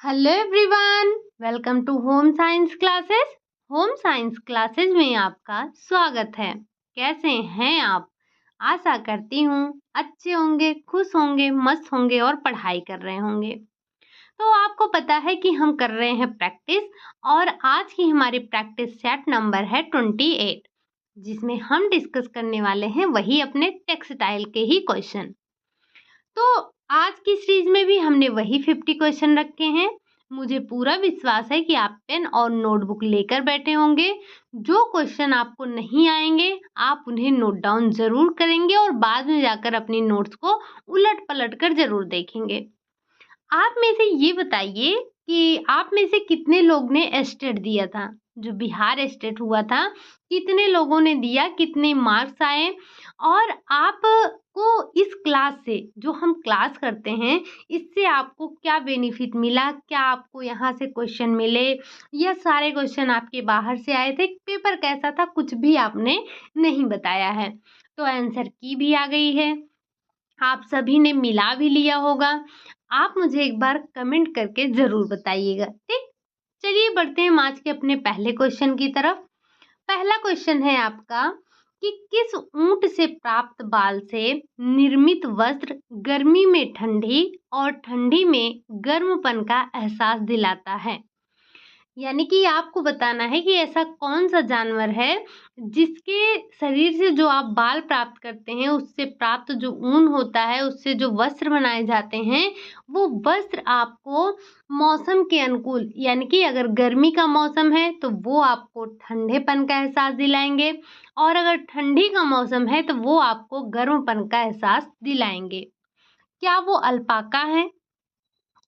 Hello everyone, welcome to home science classes. Home science classes में आपका स्वागत है। कैसे हैं आप? आशा करती हूँ अच्छे होंगे, खुश होंगे, मस्त होंगे और पढ़ाई कर रहे होंगे। तो आपको पता है कि हम कर रहे हैं प्रैक्टिस, और आज की हमारी प्रैक्टिस सेट नंबर है 28, जिसमें हम डिस्कस करने वाले हैं वही अपने टेक्सटाइल के ही क्वेश्चन। तो आज की सीरीज में भी हमने वही 50 क्वेश्चन रखे हैं। मुझे पूरा विश्वास है कि आप पेन और नोटबुक लेकर बैठे होंगे। जो क्वेश्चन आपको नहीं आएंगे आप उन्हें नोट डाउन जरूर करेंगे और बाद में जाकर अपनी नोट्स को उलट पलट कर जरूर देखेंगे। आप में से ये बताइए कि आप में से कितने लोग ने एस्टेट दिया था? जो बिहार एस्टेट हुआ था, कितने लोगों ने दिया, कितने मार्क्स आए? और आपको इस क्लास से, जो हम क्लास करते हैं, इससे आपको क्या बेनिफिट मिला? क्या आपको यहाँ से क्वेश्चन मिले या सारे क्वेश्चन आपके बाहर से आए थे? पेपर कैसा था? कुछ भी आपने नहीं बताया है। तो आंसर की भी आ गई है, आप सभी ने मिला भी लिया होगा। आप मुझे एक बार कमेंट करके ज़रूर बताइएगा, ठीक? चलिए बढ़ते हैं हम आज के अपने पहले क्वेश्चन की तरफ। पहला क्वेश्चन है आपका कि किस ऊंट से प्राप्त बाल से निर्मित वस्त्र गर्मी में ठंडी और ठंडी में गर्मपन का एहसास दिलाता है? यानी कि आपको बताना है कि ऐसा कौन सा जानवर है जिसके शरीर से जो आप बाल प्राप्त करते हैं, उससे प्राप्त जो ऊन होता है, उससे जो वस्त्र बनाए जाते हैं, वो वस्त्र आपको मौसम के अनुकूल, यानी कि अगर गर्मी का मौसम है तो वो आपको ठंडेपन का एहसास दिलाएंगे, और अगर ठंडी का मौसम है तो वो आपको गर्मपन का एहसास दिलाएंगे। क्या वो अल्पाका है?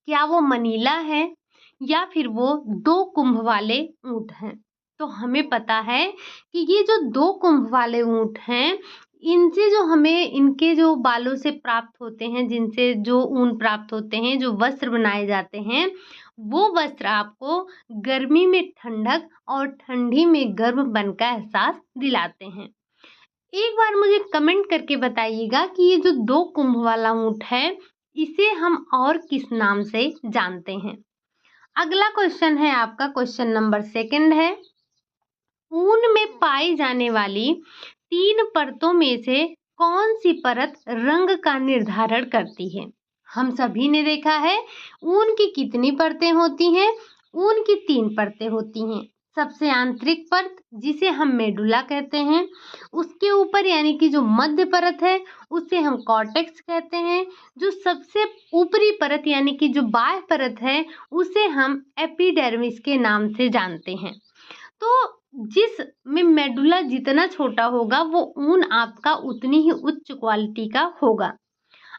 क्या वो मनीला है? या फिर वो दो कुंभ वाले ऊंट हैं? तो हमें पता है कि ये जो दो कुंभ वाले ऊंट हैं, इनसे जो हमें इनके जो बालों से प्राप्त होते हैं, जिनसे जो ऊन प्राप्त होते हैं, जो वस्त्र बनाए जाते हैं, वो वस्त्र आपको गर्मी में ठंडक और ठंडी में गर्मपन का एहसास दिलाते हैं। एक बार मुझे कमेंट करके बताइएगा कि ये जो दो कुंभ वाला ऊंट है, इसे हम और किस नाम से जानते हैं? अगला क्वेश्चन है आपका, क्वेश्चन नंबर सेकंड है, ऊन में पाई जाने वाली 3 परतों में से कौन सी परत रंग का निर्धारण करती है? हम सभी ने देखा है ऊन की कितनी परतें होती हैं? ऊन की 3 परतें होती हैं। सबसे आंतरिक परत, जिसे हम मेडुला कहते हैं, उसके ऊपर यानी कि जो मध्य परत है, उसे हम कॉर्टेक्स कहते हैं। जो सबसे ऊपरी परत यानी कि जो बाह्य परत है, उसे हम एपिडर्मिस के नाम से जानते हैं। तो जिस में मेडुला जितना छोटा होगा, वो ऊन आपका उतनी ही उच्च क्वालिटी का होगा।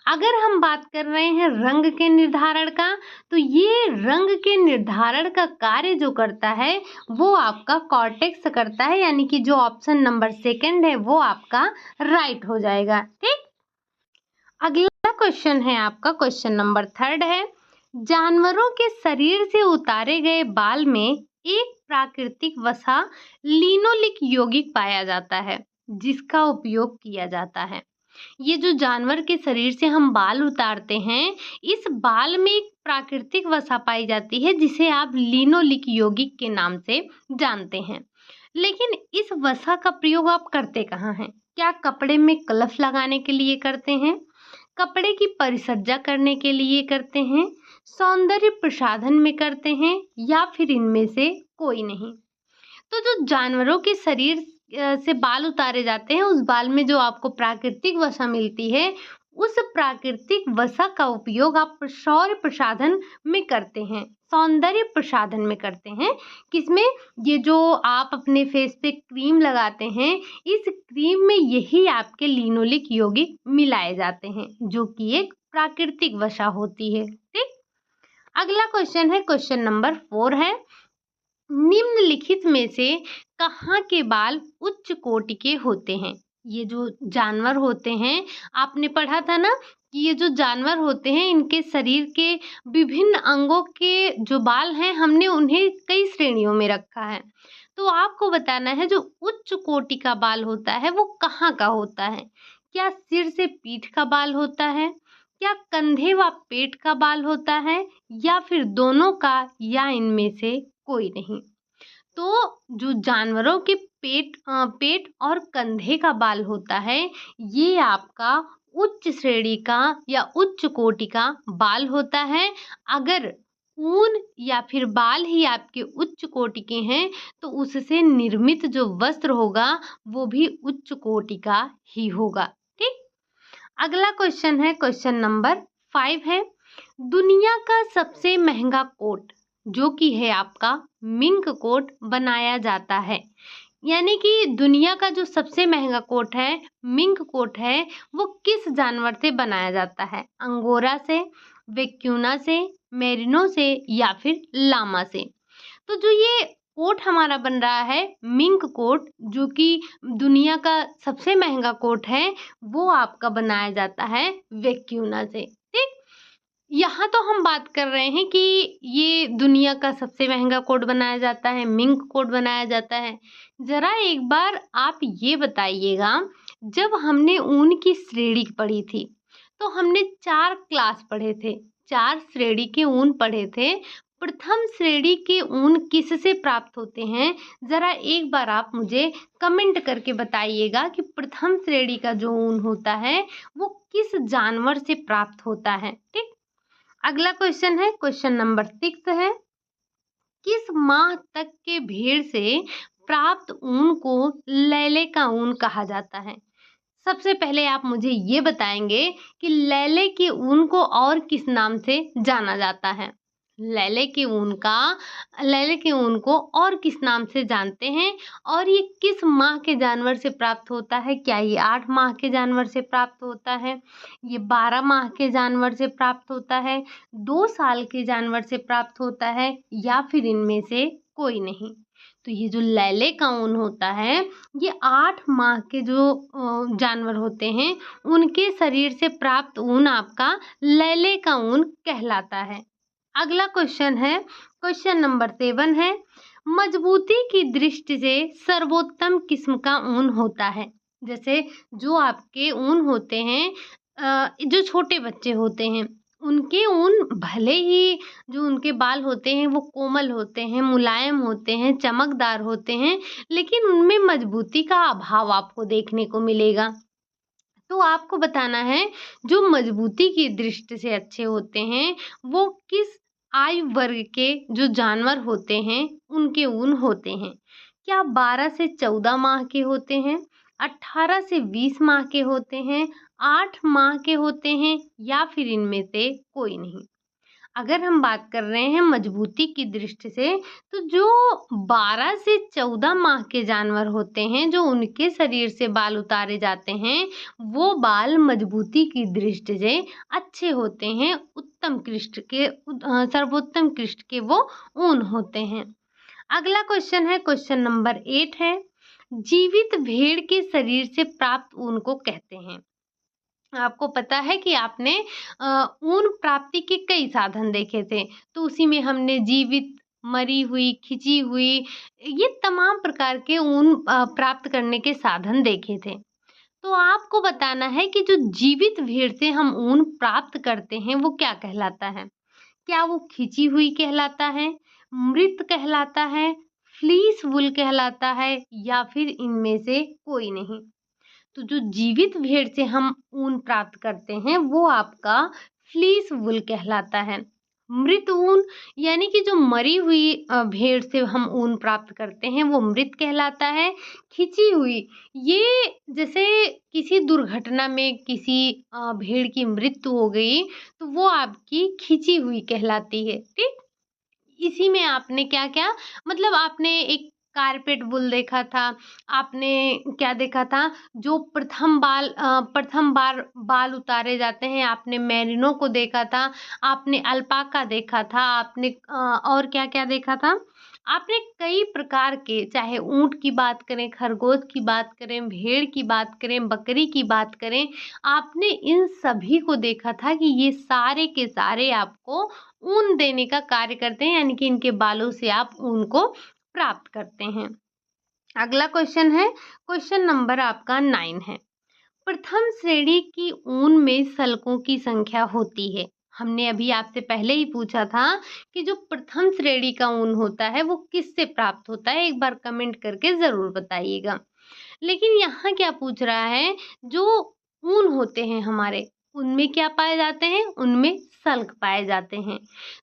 अगर हम बात कर रहे हैं रंग के निर्धारण का, तो ये रंग के निर्धारण का कार्य जो करता है वो आपका कॉर्टेक्स करता है, यानी कि जो ऑप्शन नंबर सेकंड है वो आपका राइट हो जाएगा, ठीक? अगला क्वेश्चन है आपका, क्वेश्चन नंबर थर्ड है, जानवरों के शरीर से उतारे गए बाल में एक प्राकृतिक वसा लिनोलिक यौगिक पाया जाता है, जिसका उपयोग किया जाता है। ये जो जानवर के शरीर से हम बाल उतारते हैं, इस बाल में एक प्राकृतिक वसा पाई जाती है जिसे आप लिनोलिक यौगिक के नाम से जानते हैं। लेकिन इस वसा का प्रयोग आप करते कहाँ हैं? क्या कपड़े में कलफ लगाने के लिए करते हैं? कपड़े की परिसज्जा करने के लिए करते हैं? सौंदर्य प्रसाधन में करते हैं? या फिर इनमें से कोई नहीं? तो जो जानवरों के शरीर से बाल उतारे जाते हैं, उस बाल में जो आपको प्राकृतिक वसा मिलती है, उस प्राकृतिक वसा का उपयोग आप सौर प्रसाधन में करते हैं, सौंदर्य प्रसाधन में करते हैं। किसमें? ये जो आप अपने फेस पे क्रीम लगाते हैं, इस क्रीम में यही आपके लिनोलिक यौगिक मिलाए जाते हैं, जो कि एक प्राकृतिक वसा होती है, ठीक? अगला क्वेश्चन है, क्वेश्चन नंबर 4 है, निम्नलिखित में से कहाँ के बाल उच्च कोटि के होते हैं? ये जो जानवर होते हैं, आपने पढ़ा था ना कि ये जो जानवर होते हैं, इनके शरीर के विभिन्न अंगों के जो बाल हैं, हमने उन्हें कई श्रेणियों में रखा है। तो आपको बताना है जो उच्च कोटि का बाल होता है वो कहाँ का होता है? क्या सिर से पीठ का बाल होता है? क्या कंधे व पेट का बाल होता है या फिर दोनों का या इनमें से कोई नहीं? तो जो जानवरों के पेट और कंधे का बाल होता है, ये आपका उच्च श्रेणी का या उच्च कोटि का बाल होता है। अगर ऊन या फिर बाल ही आपके उच्च कोटि के हैं, तो उससे निर्मित जो वस्त्र होगा, वो भी उच्च कोटि का ही होगा। ठीक? अगला क्वेश्चन है, क्वेश्चन नंबर 5 है, दुनिया का सबसे महंगा कोट जो कि है आपका मिंक कोट बनाया जाता है। यानी कि दुनिया का जो सबसे महंगा कोट है, मिंक कोट है, वो किस जानवर से बनाया जाता है? अंगोरा से, वेक्यूना से, मेरिनो से या फिर लामा से? तो जो ये कोट हमारा बन रहा है, मिंक कोट, जो कि दुनिया का सबसे महंगा कोट है, वो आपका बनाया जाता है वेक्यूना से। ठीक? यहाँ तो हम बात कर रहे हैं कि ये दुनिया का सबसे महंगा कोट बनाया जाता है, मिंक कोट बनाया जाता है। ज़रा एक बार आप ये बताइएगा, जब हमने ऊन की श्रेणी पढ़ी थी, तो हमने 4 क्लास पढ़े थे, 4 श्रेणी के ऊन पढ़े थे। प्रथम श्रेणी के ऊन किससे प्राप्त होते हैं? ज़रा एक बार आप मुझे कमेंट करके बताइएगा कि प्रथम श्रेणी का जो ऊन होता है, वो किस जानवर से प्राप्त होता है। ठीक? अगला क्वेश्चन है, क्वेश्चन नंबर 6 है, किस माह तक के भेड़ से प्राप्त ऊन को लैले का ऊन कहा जाता है? सबसे पहले आप मुझे ये बताएंगे कि लैले के ऊन को और किस नाम से जाना जाता है? लैले के ऊन को और किस नाम से जानते हैं? और ये किस माह के जानवर से प्राप्त होता है? क्या ये 8 माह के जानवर से प्राप्त होता है? ये 12 माह के जानवर से प्राप्त होता है? 2 साल के जानवर से प्राप्त होता है या फिर इनमें से कोई नहीं? तो ये जो लैले का ऊन होता है, ये 8 माह के जो जानवर होते हैं, उनके शरीर से प्राप्त ऊन आपका लैले का ऊन कहलाता है। अगला क्वेश्चन है, क्वेश्चन नंबर 7 है, मजबूती की दृष्टि से सर्वोत्तम किस्म का ऊन होता है? जैसे जो आपके ऊन होते हैं, जो छोटे बच्चे होते हैं, उनके ऊन भले ही जो उनके बाल होते हैं वो कोमल होते हैं, मुलायम होते हैं, चमकदार होते हैं, लेकिन उनमें मजबूती का अभाव आपको देखने को मिलेगा। तो आपको बताना है, जो मजबूती की दृष्टि से अच्छे होते हैं, वो किस आयु वर्ग के जो जानवर होते हैं, उनके ऊन होते हैं? क्या 12 से 14 माह के होते हैं, 18 से 20 माह के होते हैं, 8 माह के होते हैं या फिर इनमें से कोई नहीं? अगर हम बात कर रहे हैं मजबूती की दृष्टि से, तो जो 12 से 14 माह के जानवर होते हैं, जो उनके शरीर से बाल उतारे जाते हैं, वो बाल मजबूती की दृष्टि से अच्छे होते हैं, सर्वोत्तम कृष्ट के वो ऊन होते हैं। अगला क्वेश्चन है, क्वेश्चन नंबर 8 है, जीवित भेड़ के शरीर से प्राप्त ऊन को कहते हैं? आपको पता है कि आपने ऊन प्राप्ति के कई साधन देखे थे, तो उसी में हमने जीवित, मरी हुई, खिंची हुई, ये तमाम प्रकार के ऊन प्राप्त करने के साधन देखे थे। तो आपको बताना है कि जो जीवित भेड़ से हम ऊन प्राप्त करते हैं, वो क्या कहलाता है? क्या वो खिंची हुई कहलाता है, मृत कहलाता है, फ्लीस वूल कहलाता है या फिर इनमें से कोई नहीं? तो जो जीवित भेड़ से हम ऊन प्राप्त करते हैं, वो आपका फ्लीस वूल कहलाता है। मृत ऊन यानी कि जो मरी हुई भेड़ से हम ऊन प्राप्त करते हैं, वो मृत कहलाता है। खिंची हुई, ये जैसे किसी दुर्घटना में किसी भेड़ की मृत्यु हो गई, तो वो आपकी खिंची हुई कहलाती है। ठीक? इसी में आपने क्या-क्या, मतलब आपने एक कारपेट वूल देखा था, आपने क्या देखा था, जो प्रथम बार बाल उतारे जाते हैं, आपने मेरिनो को देखा था, आपने अल्पाका देखा था, आपने और क्या-क्या देखा था? आपने कई प्रकार के, चाहे ऊँट की बात करें, खरगोश की बात करें, भेड़ की बात करें, बकरी की बात करें, आपने इन सभी को देखा था कि ये सारे के सारे आपको ऊन देने का कार्य करते हैं, यानी कि इनके बालों से आप ऊन को प्राप्त करते हैं। अगला क्वेश्चन है, क्वेश्चन नंबर आपका 9 है, प्रथम श्रेणी की ऊन में सल्कों की संख्या होती है। हमने अभी आपसे पहले ही पूछा था कि जो प्रथम श्रेणी का ऊन होता है वो किससे प्राप्त होता है, एक बार कमेंट करके ज़रूर बताइएगा। लेकिन यहाँ क्या पूछ रहा है, जो ऊन होते हैं हमारे, उनमें क्या पाए जाते हैं? उनमें सल्क पाए जाते हैं।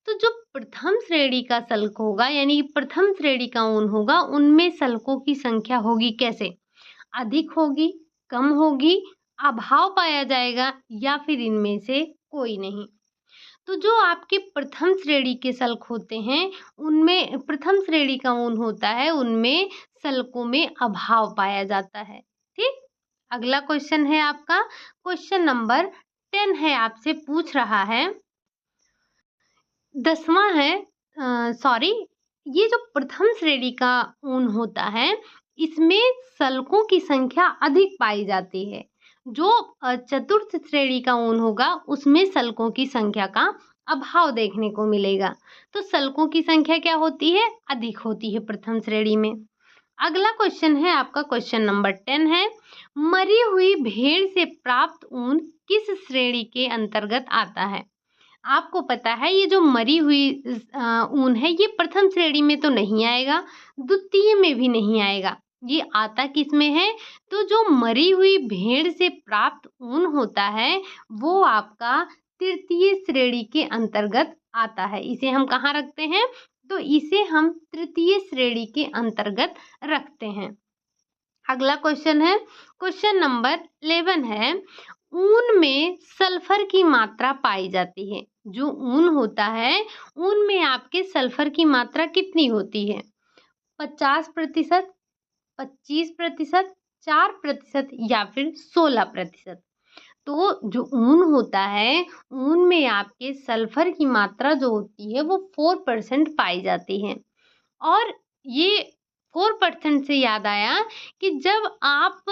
तो जो प्रथम श्रेणी का सल्क होगा यानी कि प्रथम श्रेणी का ऊन होगा, उनमें सल्कों की संख्या होगी कैसे? अधिक होगी, कम होगी, अभाव पाया जाएगा या फिर इनमें से कोई नहीं। तो जो आपके प्रथम श्रेणी के सल्क होते हैं, उनमें प्रथम श्रेणी का ऊन होता है, उनमें सल्कों में अभाव पाया जाता है। ठीक? अगला क्वेश्चन है आपका, क्वेश्चन नंबर 10 है, आपसे पूछ रहा है, 10वां है, सॉरी, ये जो प्रथम श्रेणी का ऊन होता है, इसमें सल्कों की संख्या अधिक पाई जाती है। जो चतुर्थ श्रेणी का ऊन होगा, उसमें सल्कों की संख्या का अभाव देखने को मिलेगा। तो सल्कों की संख्या क्या होती है? अधिक होती है प्रथम श्रेणी में। अगला क्वेश्चन है आपका, क्वेश्चन नंबर 10 है, मरी हुई भेड़ से प्राप्त ऊन किस श्रेणी के अंतर्गत आता है? आपको पता है ये जो मरी हुई ऊन है, ये प्रथम श्रेणी में तो नहीं आएगा, द्वितीय में भी नहीं आएगा। ये आता किस में है? तो जो मरी हुई भेड़ से प्राप्त ऊन होता है, वो आपका तृतीय श्रेणी के अंतर्गत आता है। इसे हम कहाँ रखते हैं? तो इसे हम तृतीय श्रेणी के अंतर्गत रखते हैं। अगला क्वेश्चन है, क्वेश्चन नंबर 11 है, ऊन में सल्फर की मात्रा पाई जाती है। जो ऊन होता है, ऊन में आपके सल्फर की मात्रा कितनी होती है? 50%, 25%, 4% या फिर 16%? तो जो ऊन होता है, ऊन में आपके सल्फर की मात्रा जो होती है वो 4% पाई जाती है। और ये 4% से याद आया कि जब आप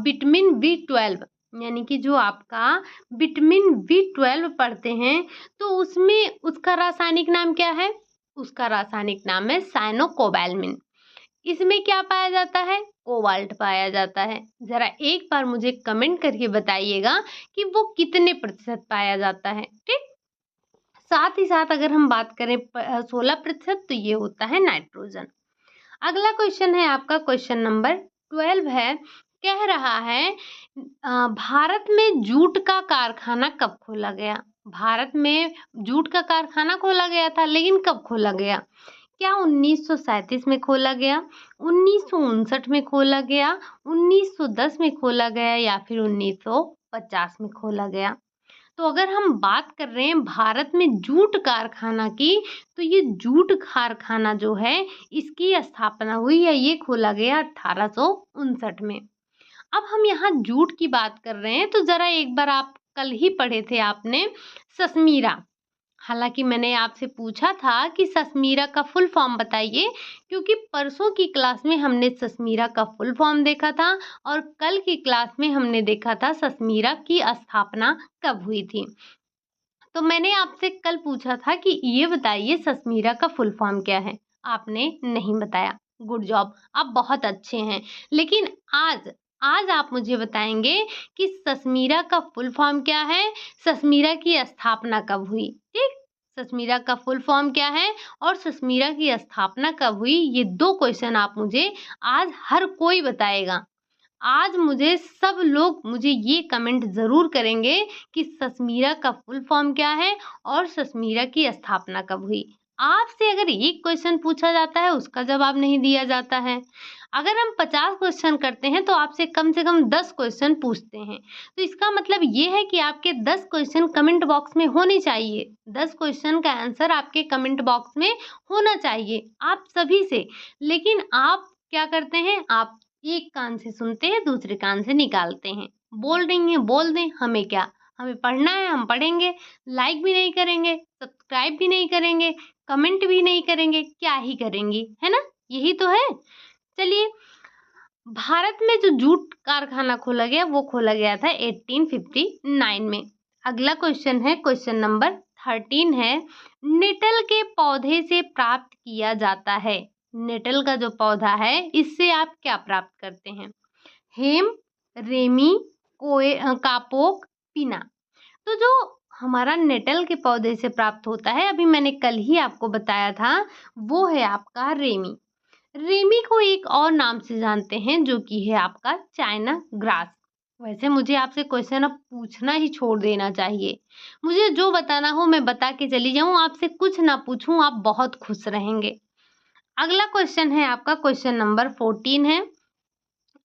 विटामिन बी 12 यानी कि जो आपका विटामिन बी 12 पढ़ते हैं, तो उसमें उसका रासायनिक नाम क्या है? उसका रासायनिक नाम है साइनोकोबाल्मिन। इसमें क्या पाया जाता है? कोबाल्ट पाया जाता है। जरा एक बार मुझे कमेंट करके बताइएगा कि वो कितने प्रतिशत पाया जाता है। ठीक, साथ ही साथ अगर हम बात करें 16%, तो ये होता है नाइट्रोजन। अगला क्वेश्चन है आपका, क्वेश्चन नंबर 12 है, कह रहा है, भारत में जूट का कारखाना कब खोला गया? भारत में जूट का कारखाना खोला गया था, लेकिन कब खोला गया? क्या 1937 में खोला गया, 1959 में खोला गया, 1910 में खोला गया या फिर 1950 में खोला गया? तो अगर हम बात कर रहे हैं भारत में जूट कारखाना की, तो ये जूट कारखाना जो है, इसकी स्थापना हुई है, ये खोला गया 1859 में। अब हम यहाँ जूट की बात कर रहे हैं, तो जरा एक बार आप कल ही पढ़े थे आपने सस्मीरा। हालांकि मैंने आपसे पूछा था कि सस्मीरा का फुल फॉर्म बताइए, क्योंकि परसों की क्लास में हमने सस्मीरा का फुल फॉर्म देखा था और कल की क्लास में हमने देखा था सस्मीरा की स्थापना कब हुई थी। तो मैंने आपसे कल पूछा था कि ये बताइए सस्मीरा का फुल फॉर्म क्या है? आपने नहीं बताया। गुड जॉब, आप बहुत अच्छे हैं। लेकिन आज आज आप मुझे बताएंगे कि सस्मीरा का फुल फॉर्म क्या है, सस्मीरा की स्थापना कब हुई? ठीक, सस्मीरा का फुल फॉर्म क्या है और सस्मीरा की स्थापना कब हुई? ये दो क्वेश्चन आप मुझे आज हर कोई बताएगा। आज मुझे सब लोग मुझे ये कमेंट ज़रूर करेंगे कि सस्मीरा का फुल फॉर्म क्या है और सस्मीरा की स्थापना कब हुई। आपसे अगर एक क्वेश्चन पूछा जाता है, उसका जवाब नहीं दिया जाता है। अगर हम 50 क्वेश्चन करते हैं, तो आपसे कम से कम 10 क्वेश्चन पूछते हैं। तो इसका मतलब ये है कि आपके 10 क्वेश्चन कमेंट बॉक्स में होने चाहिए। 10 क्वेश्चन का आंसर आपके कमेंट बॉक्स में होना चाहिए, आप सभी से। लेकिन आप क्या करते हैं? आप एक कान से सुनते हैं, दूसरे कान से निकालते हैं। बोल रही हैं, बोल दें, हमें क्या? हमें पढ़ना है, हम पढ़ेंगे। लाइक भी नहीं करेंगे, सब्सक्राइब भी नहीं करेंगे, कमेंट भी नहीं करेंगे, क्या ही करेंगी, है ना? यही तो है। चलिए, भारत में जो जूट कारखाना खोला गया, वो खोला गया था 1859 में। अगला क्वेश्चन है, क्वेश्चन नंबर 13 है, नेटल के पौधे से प्राप्त किया जाता है। नेटल का जो पौधा है, इससे आप क्या प्राप्त करते हैं? हेम, रेमी, कापोक पिना। तो जो हमारा नेटल के पौधे से प्राप्त होता है, अभी मैंने कल ही आपको बताया था, वो है आपका रेमी। रेमी को एक और नाम से जानते हैं जो कि है आपका चाइना ग्रास। वैसे मुझे आपसे क्वेश्चन अब पूछना ही छोड़ देना चाहिए। मुझे जो बताना हो मैं बता के चली जाऊँ, आपसे कुछ ना पूछूँ, आप बहुत खुश रहेंगे। अगला क्वेश्चन है आपका क्वेश्चन नंबर 14 है।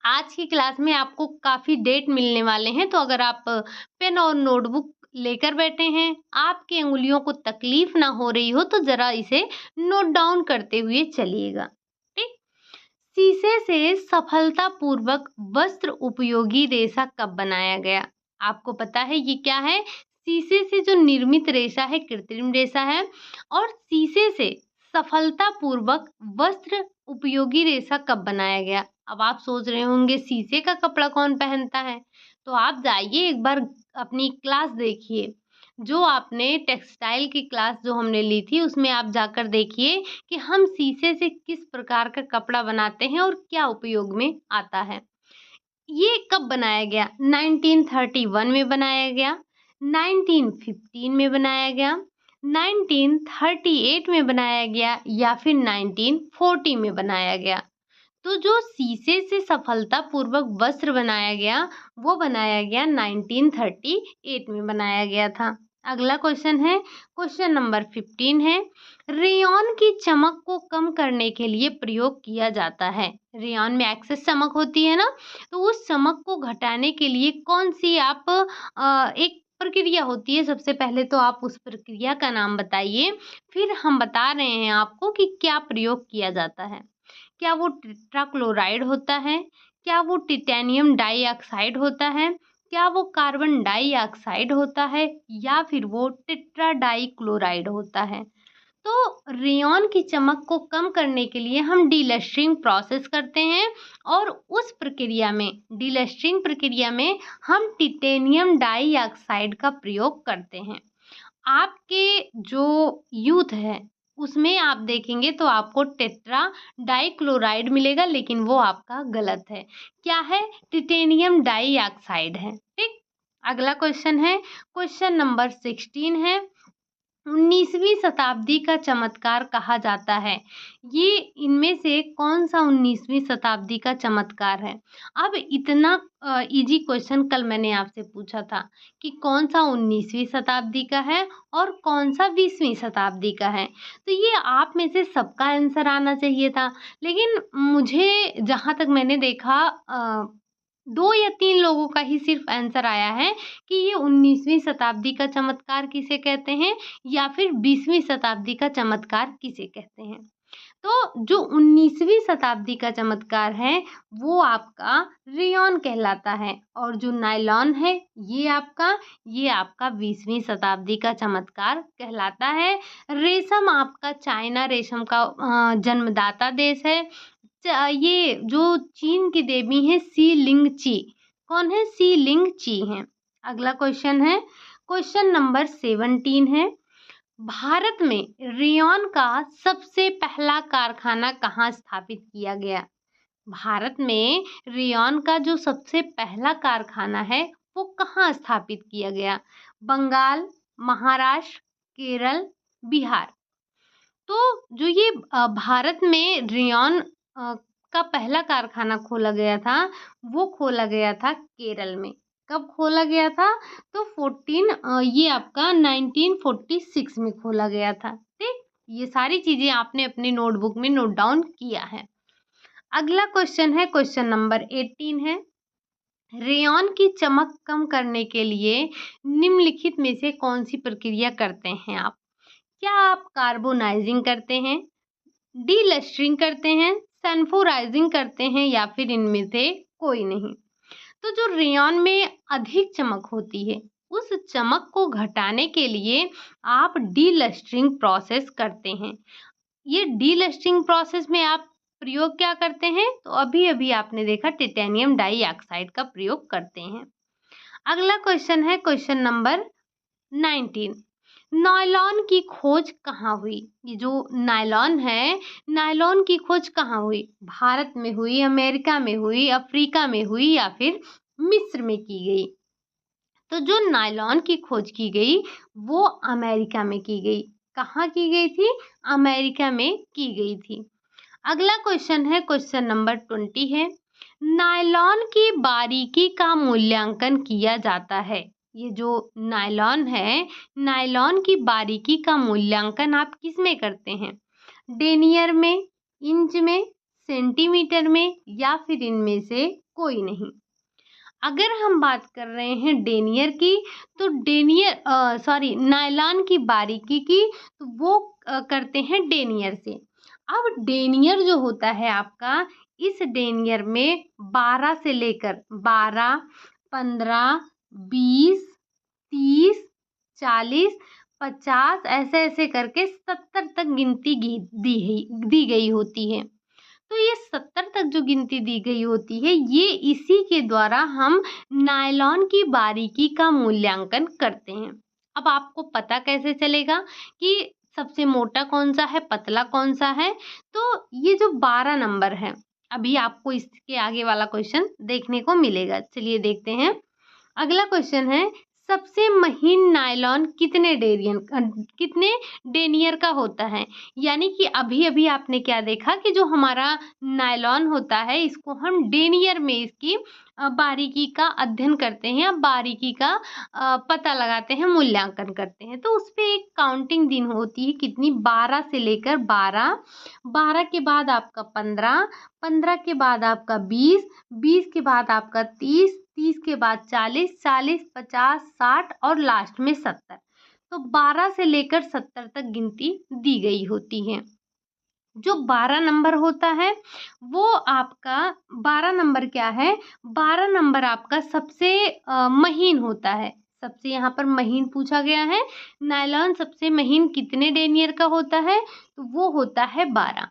आज की क्लास में आपको काफ़ी डेट मिलने वाले हैं, तो अगर आप पेन और नोटबुक लेकर बैठे हैं, आपकी अंगुलियों को तकलीफ ना हो रही हो, तो ज़रा इसे नोट डाउन करते हुए चलिएगा। ठीक? शीशे से सफलतापूर्वक वस्त्र उपयोगी रेशा कब बनाया गया? आपको पता है ये क्या है? शीशे से जो निर्मित रेशा है कृत्रिम रेशा है, और शीशे से सफलतापूर्वक वस्त्र उपयोगी रेशा कब बनाया गया? अब आप सोच रहे होंगे शीशे का कपड़ा कौन पहनता है? तो आप जाइए एक बार अपनी क्लास देखिए। जो आपने टेक्सटाइल की क्लास जो हमने ली थी उसमें आप जाकर देखिए कि हम शीशे से किस प्रकार का कपड़ा बनाते हैं और क्या उपयोग में आता है। ये कब बनाया गया? 1931 में बनाया गया, 1915 में बनाया गया, 1938 में बनाया गया या फिर 1940 में बनाया गया। तो जो शीशे से सफलतापूर्वक वस्त्र बनाया गया, वो बनाया गया 1938 में बनाया गया था। अगला क्वेश्चन है, क्वेश्चन नंबर 15 है। रेयॉन की चमक को कम करने के लिए प्रयोग किया जाता है। रेयॉन में एक्सेस चमक होती है ना, तो उस चमक को घटाने के लिए कौन सी आप एक प्रक्रिया होती है। सबसे पहले तो आप उस प्रक्रिया का नाम बताइए, फिर हम बता रहे हैं आपको कि क्या प्रयोग किया जाता है। क्या वो टेट्राक्लोराइड होता है? क्या वो टिटेनियम डाइऑक्साइड होता है? क्या वो कार्बन डाइऑक्साइड होता है? या फिर वो टेट्राडाइक्लोराइड होता है? तो रेयॉन की चमक को कम करने के लिए हम डीलस्टरिंग प्रोसेस करते हैं, और उस प्रक्रिया में डीलस्टरिंग प्रक्रिया में हम टिटेनियम डाइऑक्साइड का प्रयोग करते हैं। आपके जो यूथ है उसमें आप देखेंगे तो आपको टेट्रा डाइक्लोराइड मिलेगा, लेकिन वो आपका गलत है। क्या है? टिटेनियम डाइऑक्साइड है। ठीक। अगला क्वेश्चन है, क्वेश्चन नंबर 16 है। 19वीं शताब्दी का चमत्कार कहा जाता है। ये इनमें से कौन सा 19वीं शताब्दी का चमत्कार है? अब इतना इजी क्वेश्चन कल मैंने आपसे पूछा था कि कौन सा 19वीं शताब्दी का है और कौन सा 20वीं शताब्दी का है। तो ये आप में से सबका आंसर आना चाहिए था, लेकिन मुझे जहाँ तक मैंने देखा 2 या 3 लोगों का ही सिर्फ आंसर आया है कि ये 19वीं शताब्दी का चमत्कार किसे कहते हैं या फिर 20वीं शताब्दी का चमत्कार किसे कहते हैं। तो जो 19वीं शताब्दी का चमत्कार है वो आपका रेयॉन कहलाता है, और जो नायलॉन है ये आपका 20वीं शताब्दी का चमत्कार कहलाता है। रेशम आपका चाइना रेशम का जन्मदाता देश है। ये जो चीन की देवी है सी लिंग ची, कौन है? सी लिंग ची है। अगला क्वेश्चन है, क्वेश्चन नंबर 17 है। भारत में रेयॉन का सबसे पहला कारखाना कहाँ स्थापित किया गया? भारत में रेयॉन का जो सबसे पहला कारखाना है वो कहाँ स्थापित किया गया? बंगाल, महाराष्ट्र, केरल, बिहार। तो जो ये भारत में रेयॉन का पहला कारखाना खोला गया था वो खोला गया था केरल में। कब खोला गया था? तो ये आपका 1946 में खोला गया था। ठीक। ये सारी चीजें आपने अपनी नोटबुक में नोट डाउन किया है। अगला क्वेश्चन है, क्वेश्चन नंबर 18 है। रेयॉन की चमक कम करने के लिए निम्नलिखित में से कौन सी प्रक्रिया करते हैं आप? क्या आप कार्बोनाइजिंग करते हैं, डीलस्टरिंग करते हैं, सल्फ्यूराइजिंग करते हैं, या फिर इनमें से कोई नहीं? तो जो रेयॉन में अधिक चमक होती है उस चमक को घटाने के लिए आप डीलस्टरिंग प्रोसेस करते हैं। ये डीलस्टरिंग प्रोसेस में आप प्रयोग क्या करते हैं? तो अभी अभी आपने देखा टिटेनियम डाइऑक्साइड का प्रयोग करते हैं। अगला क्वेश्चन है, क्वेश्चन नंबर 19। नायलॉन की खोज कहाँ हुई? ये जो नायलॉन है, नायलॉन की खोज कहाँ हुई? भारत में हुई, अमेरिका में हुई, अफ्रीका में हुई, या फिर मिस्र में की गई। तो जो नायलॉन की खोज की गई वो अमेरिका में की गई। कहाँ की गई थी? अमेरिका में की गई थी। अगला क्वेश्चन है, क्वेश्चन नंबर 20 है, नायलॉन की बारीकी का मूल्यांकन किया जाता है। ये जो नायलॉन है, नायलॉन की बारीकी का मूल्यांकन आप किस में करते हैं? डेनियर में, इंच में, सेंटीमीटर में, या फिर इनमें से कोई नहीं। अगर हम बात कर रहे हैं डेनियर की, तो नायलॉन की बारीकी की, तो वो करते हैं डेनियर से। अब डेनियर जो होता है आपका, इस डेनियर में 12 से लेकर 12, 15, 20, 30, 40, 50 ऐसे ऐसे करके 70 तक गिनती दी गई होती है। तो ये 70 तक जो गिनती दी गई होती है, ये इसी के द्वारा हम नायलॉन की बारीकी का मूल्यांकन करते हैं। अब आपको पता कैसे चलेगा कि सबसे मोटा कौन सा है, पतला कौन सा है? तो ये जो 12 नंबर है, अभी आपको इसके आगे वाला क्वेश्चन देखने को मिलेगा। चलिए देखते हैं। अगला क्वेश्चन है, सबसे महीन नायलॉन कितने डेनियर का होता है? यानी कि अभी अभी आपने क्या देखा कि जो हमारा नायलॉन होता है, इसको हम डेनियर में इसकी बारीकी का अध्ययन करते हैं या बारीकी का पता लगाते हैं, मूल्यांकन करते हैं। तो उस पे एक काउंटिंग दिन होती है, कितनी? 12 से लेकर 12, 12 के बाद आपका 15, 15 के बाद आपका 20, 20 के बाद आपका 30, 30 के बाद 40, 40, 50, 60 और लास्ट में 70। तो 12 से लेकर 70 तक गिनती दी गई होती है। जो 12 नंबर होता है वो आपका 12 नंबर क्या है? 12 नंबर आपका सबसे महीन होता है। सबसे यहाँ पर महीन पूछा गया है। नायलॉन सबसे महीन कितने डेनियर का होता है? तो वो होता है 12।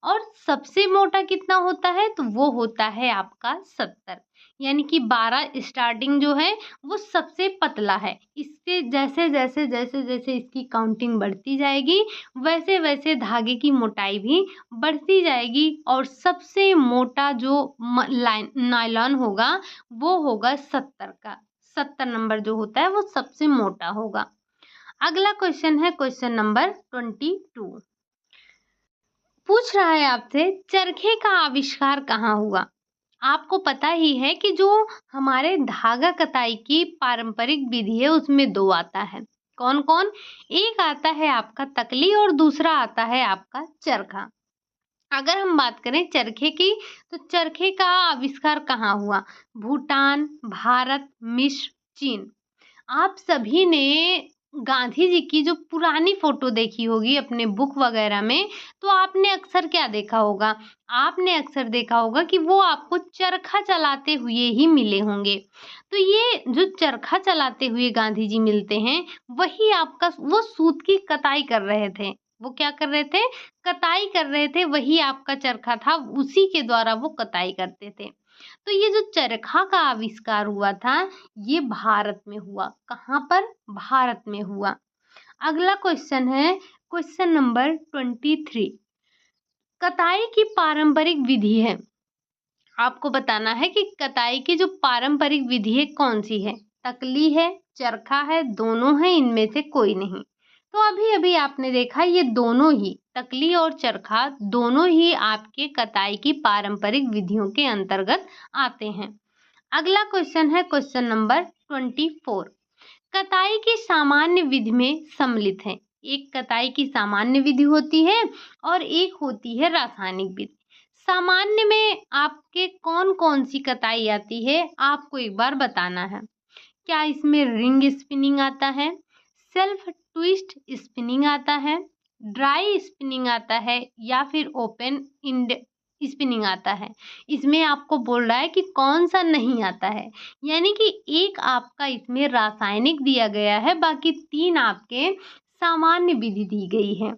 और सबसे मोटा कितना होता है? तो वो होता है आपका 70। यानी कि 12 स्टार्टिंग जो है वो सबसे पतला है। इससे जैसे जैसे जैसे जैसे इसकी काउंटिंग बढ़ती जाएगी, वैसे वैसे धागे की मोटाई भी बढ़ती जाएगी और सबसे मोटा जो नायलॉन होगा वो होगा 70 का। 70 नंबर जो होता है वो सबसे मोटा होगा। अगला क्वेश्चन है, क्वेश्चन नंबर 22। पूछ रहा है आपसे, चरखे का आविष्कार कहाँ हुआ? आपको पता ही है कि जो हमारे धागा कताई की पारंपरिक विधि है उसमें दो आता है। कौन कौन? एक आता है आपका तकली और दूसरा आता है आपका चरखा। अगर हम बात करें चरखे की, तो चरखे का आविष्कार कहाँ हुआ? भूटान, भारत, मिस्र, चीन। आप सभी ने गांधी जी की जो पुरानी फोटो देखी होगी अपने बुक वगैरह में, तो आपने अक्सर क्या देखा होगा? आपने अक्सर देखा होगा कि वो आपको चरखा चलाते हुए ही मिले होंगे। तो ये जो चरखा चलाते हुए गांधी जी मिलते हैं, वही आपका वो सूत की कताई कर रहे थे। वो क्या कर रहे थे? कताई कर रहे थे। वही आपका चरखा था, उसी के द्वारा वो कताई करते थे। तो ये जो चरखा का आविष्कार हुआ था, ये भारत में हुआ। कहाँ पर? भारत में हुआ। अगला क्वेश्चन है, क्वेश्चन नंबर 23। कताई की पारंपरिक विधि है। आपको बताना है कि कताई की जो पारंपरिक विधि है कौन सी है? तकली है, चरखा है, दोनों है, इनमें से कोई नहीं। तो अभी अभी आपने देखा, ये दोनों ही तकली और चरखा दोनों ही आपके कताई की पारंपरिक विधियों के अंतर्गत आते हैं। अगला क्वेश्चन है, क्वेश्चन नंबर 24। कताई की सामान्य विधि में सम्मिलित है। एक कताई की सामान्य विधि होती है और एक होती है रासायनिक विधि। सामान्य में आपके कौन कौन सी कताई आती है, आपको एक बार बताना है। क्या इसमें रिंग स्पिनिंग आता है, सेल्फ ट्विस्ट स्पिनिंग आता है, ड्राई स्पिनिंग आता है, या फिर ओपन इंड स्पिनिंग आता है? इसमें आपको बोल रहा है कि कौन सा नहीं आता है। यानी कि एक आपका इसमें रासायनिक दिया गया है, बाकी 3 आपके सामान्य विधि दी गई है।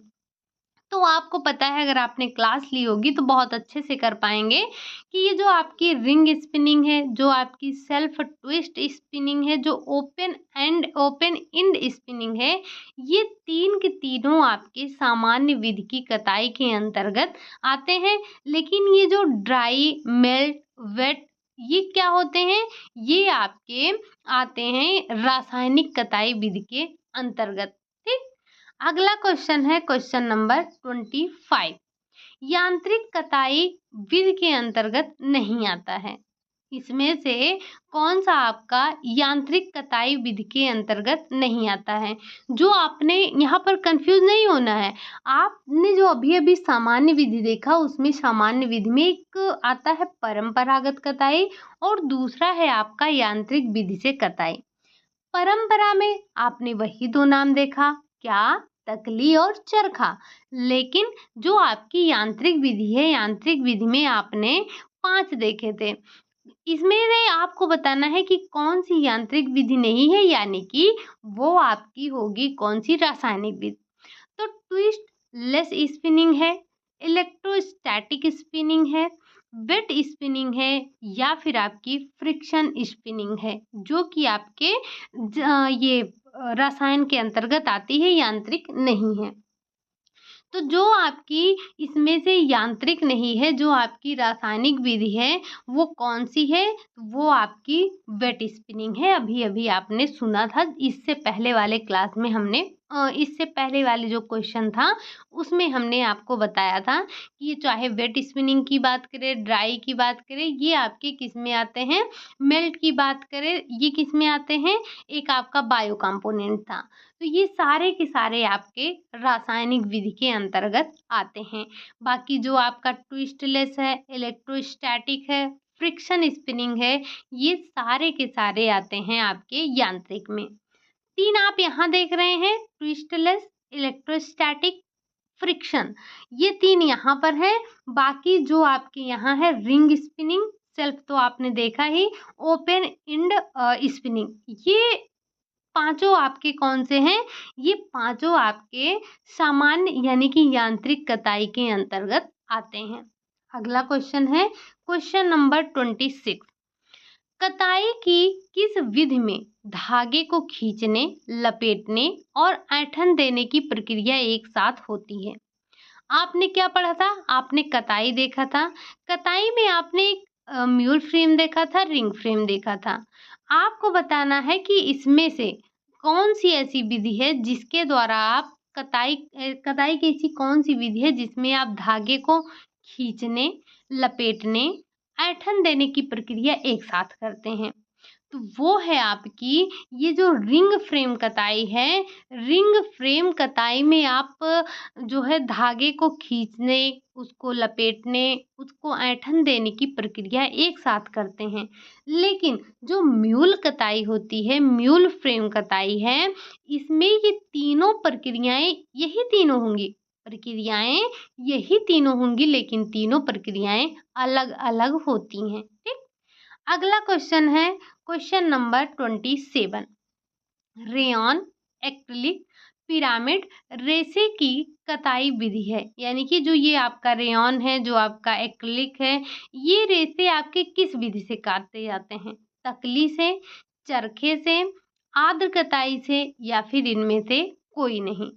तो आपको पता है, अगर आपने क्लास ली होगी तो बहुत अच्छे से कर पाएंगे कि ये जो आपकी रिंग स्पिनिंग है, जो आपकी सेल्फ ट्विस्ट स्पिनिंग है, जो ओपन इंड स्पिनिंग है, ये 3 के तीनों आपके सामान्य विधि की कताई के अंतर्गत आते हैं। लेकिन ये जो ड्राई, मेल्ट, वेट, ये क्या होते हैं? ये आपके आते हैं रासायनिक कताई विधि के अंतर्गत। ठीक। अगला क्वेश्चन है क्वेश्चन नंबर 25। यांत्रिक कताई विधि के अंतर्गत नहीं आता है। इसमें से कौन सा आपका यांत्रिक कताई विधि के अंतर्गत नहीं आता है? जो आपने यहाँ पर कंफ्यूज नहीं होना है। आपने जो अभी अभी सामान्य विधि देखा, उसमें सामान्य विधि में एक आता है परंपरागत कताई और दूसरा है आपका यांत्रिक विधि से कताई। परंपरा में आपने वही दो नाम देखा, क्या? तकली और चरखा। लेकिन जो आपकी यांत्रिक विधि है, यांत्रिक विधि में आपने 5 देखे थे। इसमें से आपको बताना है कि कौन सी यांत्रिक विधि नहीं है, यानी कि वो आपकी होगी कौन सी? रासायनिक विधि। तो ट्विस्ट लेस स्पिनिंग है, इलेक्ट्रोस्टैटिक स्पिनिंग है, वेट स्पिनिंग है, या फिर आपकी फ्रिक्शन स्पिनिंग है, जो कि आपके ये रसायन के अंतर्गत आती है, यांत्रिक नहीं है। तो जो आपकी इसमें से यांत्रिक नहीं है, जो आपकी रासायनिक विधि है, वो कौन सी है? वो आपकी वेट स्पिनिंग है। अभी अभी आपने सुना था, इससे पहले वाले क्लास में हमने इससे पहले वाले जो क्वेश्चन था उसमें हमने आपको बताया था कि ये चाहे वेट स्पिनिंग की बात करें, ड्राई की बात करें, ये आपके किस में आते हैं? मेल्ट की बात करें, ये किस में आते हैं? एक आपका बायो कंपोनेंट था। तो ये सारे के सारे आपके रासायनिक विधि के अंतर्गत आते हैं। बाकी जो आपका ट्विस्टलेस है, इलेक्ट्रोस्टैटिक है, फ्रिक्शन स्पिनिंग है, ये सारे के सारे आते हैं आपके यांत्रिक में। 3 आप यहाँ देख रहे हैं, ट्विस्टलेस, इलेक्ट्रोस्टैटिक, फ्रिक्शन, ये 3 यहाँ पर है। बाकी जो आपके यहाँ है रिंग स्पिनिंग, सेल्फ तो आपने देखा ही, ओपन एंड स्पिनिंग, ये पांचों आपके कौन से हैं? ये पांचों आपके सामान्य यानी कि यांत्रिक कताई के अंतर्गत आते हैं। अगला क्वेश्चन है क्वेश्चन नंबर 26। कताई की किस विधि में धागे को खींचने, लपेटने और ऐंठन देने की प्रक्रिया एक साथ होती है? आपने क्या पढ़ा था? आपने कताई देखा था। कताई में आपने एक म्यूल फ्रेम देखा था, रिंग फ्रेम देखा था। आपको बताना है कि इसमें से कौन सी ऐसी विधि है जिसके द्वारा आप कताई की ऐसी कौन सी विधि है जिसमें आप धागे को खींचने, लपेटने, ऐंठन देने की प्रक्रिया एक साथ करते हैं? तो वो है आपकी ये जो रिंग फ्रेम कताई है। रिंग फ्रेम कताई में आप जो है धागे को खींचने, उसको लपेटने, उसको ऐंठन देने की प्रक्रिया एक साथ करते हैं। लेकिन जो म्यूल कताई होती है, म्यूल फ्रेम कताई है, इसमें ये तीनों प्रक्रियाएं यही तीनों होंगी। प्रक्रियाएं यही तीनों होंगी, लेकिन तीनों प्रक्रियाएं अलग अलग होती हैं। ठीक। अगला क्वेश्चन है question number 27। Rayon, acrylic, pyramid, रेसे की कताई विधि है, यानी कि जो ये आपका रेयॉन है, जो आपका एक्रिलिक है, ये रेसे आपके किस विधि से काटे जाते हैं? तकली से, चरखे से, आर्द्र कताई से, या फिर इनमें से कोई नहीं।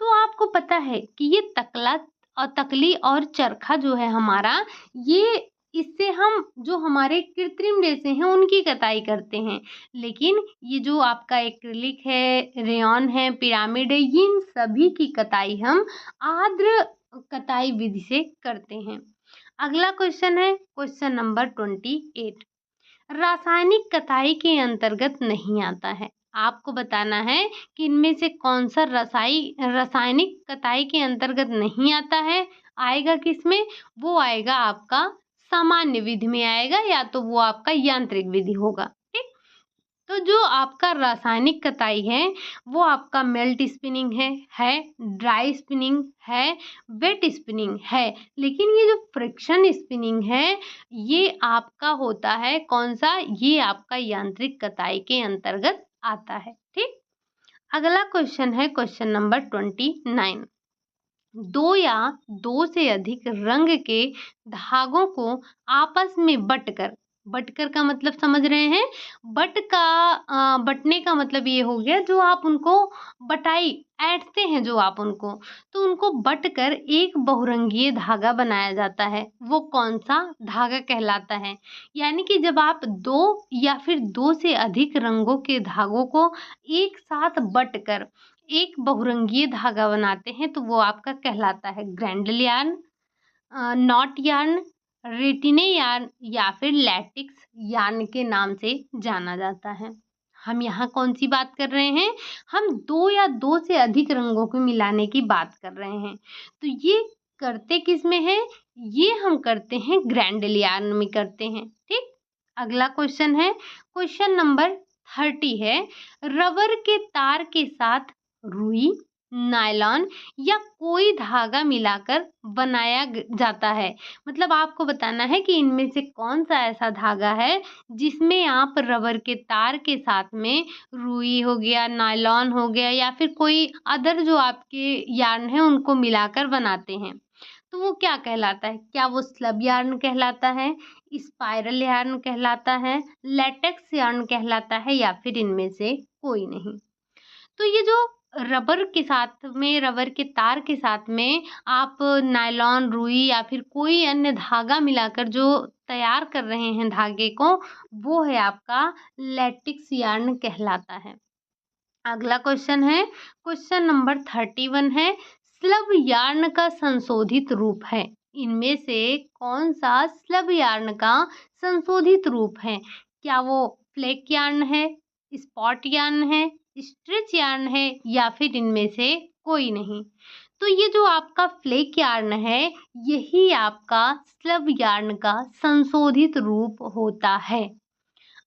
तो आपको पता है कि ये तकली और चरखा जो है हमारा, ये इससे हम जो हमारे कृत्रिम रेशे हैं उनकी कताई करते हैं। लेकिन ये जो आपका एक्रिलिक है, रेयॉन है, पिरामिड है, इन सभी की कताई हम आर्द्र कताई विधि से करते हैं। अगला क्वेश्चन है क्वेश्चन नंबर 28। रासायनिक कताई के अंतर्गत नहीं आता है। आपको बताना है कि इनमें से कौन सा रासायनिक कताई के अंतर्गत नहीं आता है। आएगा किसमें? वो आएगा आपका सामान्य विधि में आएगा, या तो वो आपका यांत्रिक विधि होगा। ठीक। तो जो आपका रासायनिक कताई है वो आपका मेल्ट स्पिनिंग है, ड्राई स्पिनिंग है, वेट स्पिनिंग है। लेकिन ये जो फ्रिक्शन स्पिनिंग है ये आपका होता है कौन सा? ये आपका यांत्रिक कताई के अंतर्गत आता है। ठीक। अगला क्वेश्चन है क्वेश्चन नंबर 29। दो या दो से अधिक रंग के धागों को आपस में बटकर बटकर का मतलब समझ रहे हैं? बटने का मतलब ये हो गया जो आप उनको बटाई ऐंठते हैं जो आप उनको, तो उनको बट कर एक बहुरंगीय धागा बनाया जाता है। वो कौन-सा धागा कहलाता है? यानी कि जब आप 2 या फिर 2 से अधिक रंगों के धागों को एक साथ बट कर एक बहुरंगीय धागा बनाते हैं, तो वो आपका कहलाता है ग्रैंडल यार्न, नॉट यार्न, रेटिने यार्न या फिर लैटिक्स यार्न के नाम से जाना जाता है। हम यहाँ कौन-सी बात कर रहे हैं? हम 2 या 2 से अधिक रंगों को मिलाने की बात कर रहे हैं। तो ये करते किसमें हैं? ये हम करते हैं ग्रैंडल यार्न में करते हैं, ठीक? अगला क्वेश्चन है, क्वेश्चन नंबर 30 है, रबर के तार के साथ रुई, नायलॉन या कोई धागा मिलाकर बनाया जाता है। मतलब आपको बताना है कि इनमें से कौन सा ऐसा धागा है जिसमें आप रबर के तार के साथ में रुई हो गया, नायलॉन हो गया या फिर कोई अदर जो आपके यार्न है उनको मिलाकर बनाते हैं। तो वो क्या कहलाता है? क्या वो स्लब यार्न कहलाता है, स्पाइरल यार्न कहलाता है, लेटेक्स यार्न कहलाता है या फिर इनमें से कोई नहीं? तो ये जो रबर के तार के साथ में आप नायलॉन, रुई या फिर कोई अन्य धागा मिलाकर जो तैयार कर रहे हैं धागे को, वो है आपका लैटिक्स यार्न कहलाता है। अगला क्वेश्चन है, क्वेश्चन नंबर 31 है, स्लब यार्न का संशोधित रूप है। इनमें से कौन सा स्लब यार्न का संशोधित रूप है? क्या वो फ्लेक यार्न है, स्पॉट यार्न है, स्ट्रेच यार्न है या फिर इनमें से कोई नहीं? तो ये जो आपका फ्लेक यार्न है, यही आपका स्लब यार्न का संशोधित रूप होता है।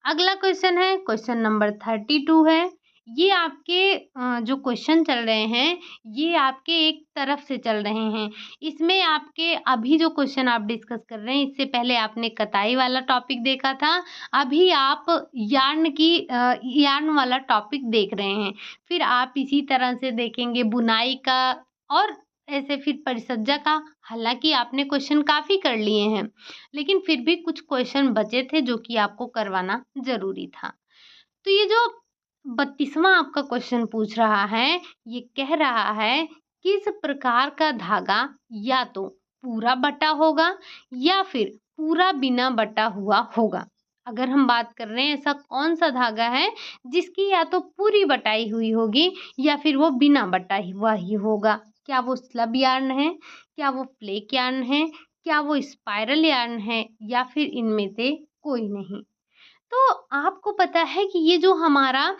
अगला क्वेश्चन है, क्वेश्चन नंबर 32 है। ये आपके जो क्वेश्चन चल रहे हैं, ये आपके एक तरफ से चल रहे हैं। इसमें आपके अभी जो क्वेश्चन आप डिस्कस कर रहे हैं, इससे पहले आपने कताई वाला टॉपिक देखा था। अभी आप यार्न वाला टॉपिक देख रहे हैं। फिर आप इसी तरह से देखेंगे बुनाई का और ऐसे फिर परिसज्जा का। हालाँकि आपने क्वेश्चन काफ़ी कर लिए हैं। लेकिन फिर भी कुछ क्वेश्चन बचे थे जो कि आपको करवाना ज़रूरी था। तो ये जो 32वां आपका क्वेश्चन पूछ रहा है, ये कह रहा है किस प्रकार का धागा या तो पूरा बटा होगा या फिर पूरा बिना बटा हुआ होगा। अगर हम बात कर रहे हैं ऐसा कौन-सा धागा है जिसकी या तो पूरी बटाई हुई होगी या फिर वो बिना बटा हुआ ही होगा। क्या वो स्लब यार्न है? क्या वो फ्लेक यार्न है? क्या वो स्पाइरल यार्न है या फिर इनमें से कोई नहीं? तो आपको पता है कि ये जो हमारा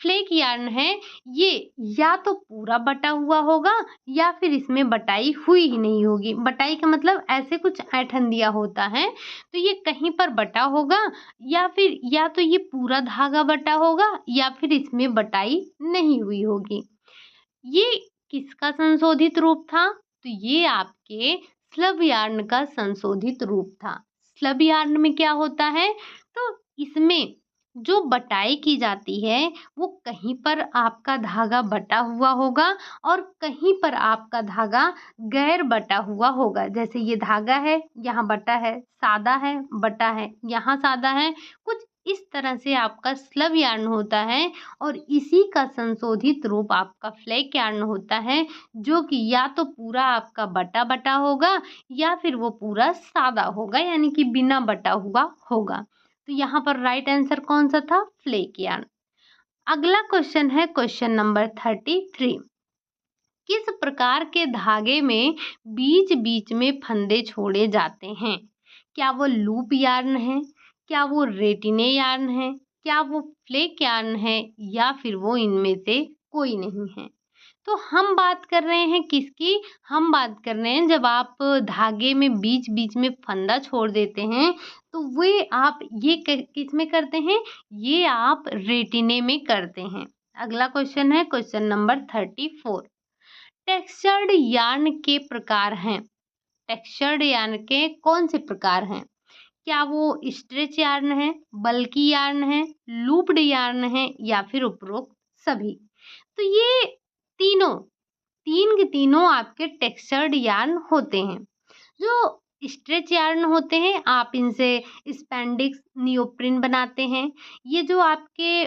फ्लेक यार्न है, ये या तो पूरा बटा हुआ होगा या फिर इसमें बटाई हुई ही नहीं होगी। बटाई का मतलब ऐसे कुछ ऐंठन दिया होता है, तो ये कहीं पर बटा होगा या फिर या तो ये पूरा धागा बटा होगा या फिर इसमें बटाई नहीं हुई होगी। ये किसका संशोधित रूप था? तो ये आपके स्लब यार्न का संशोधित रूप था। स्लब यार्न में क्या होता है? तो इसमें जो बटाई की जाती है वो कहीं पर आपका धागा बटा हुआ होगा और कहीं पर आपका धागा गैर बटा हुआ होगा। जैसे ये धागा है, यहाँ बटा है, सादा है, बटा है, यहाँ सादा है। कुछ इस तरह से आपका स्लब यार्न होता है और इसी का संशोधित रूप आपका फ्लेक यार्न होता है, जो कि या तो पूरा आपका बटा-बटा होगा या फिर वो पूरा सादा होगा, यानी कि बिना बटा हुआ होगा। तो यहाँ पर राइट आंसर कौन सा था? Flake yarn. अगला क्वेश्चन है क्वेश्चन नंबर 33। किस प्रकार के धागे में बीच-बीच में फंदे छोड़े जाते हैं? क्या वो लूप यार्न है? क्या वो रेटिने यार्न है? क्या वो फ्लेक यार्न है या फिर वो इनमें से कोई नहीं है? तो हम बात कर रहे हैं किसकी? हम बात कर रहे हैं जब आप धागे में बीच-बीच में फंदा छोड़ देते हैं, तो वे आप ये किस में करते हैं? ये आप रेटिने में करते हैं। अगला क्वेश्चन है क्वेश्चन नंबर 34। टेक्सचर्ड यार्न के प्रकार हैं। टेक्सचर्ड यार्न के कौन से प्रकार हैं? क्या वो स्ट्रेच यार्न है, बल्की यार्न है, लूप्ड यार्न है या फिर उपरोक्त सभी? तो ये तीनों, तीन के तीनों आपके टेक्सचर्ड यार्न होते हैं। जो स्ट्रेच यार्न होते हैं, आप इनसे स्पैंडिक्स, नियोप्रिन बनाते हैं। ये जो आपके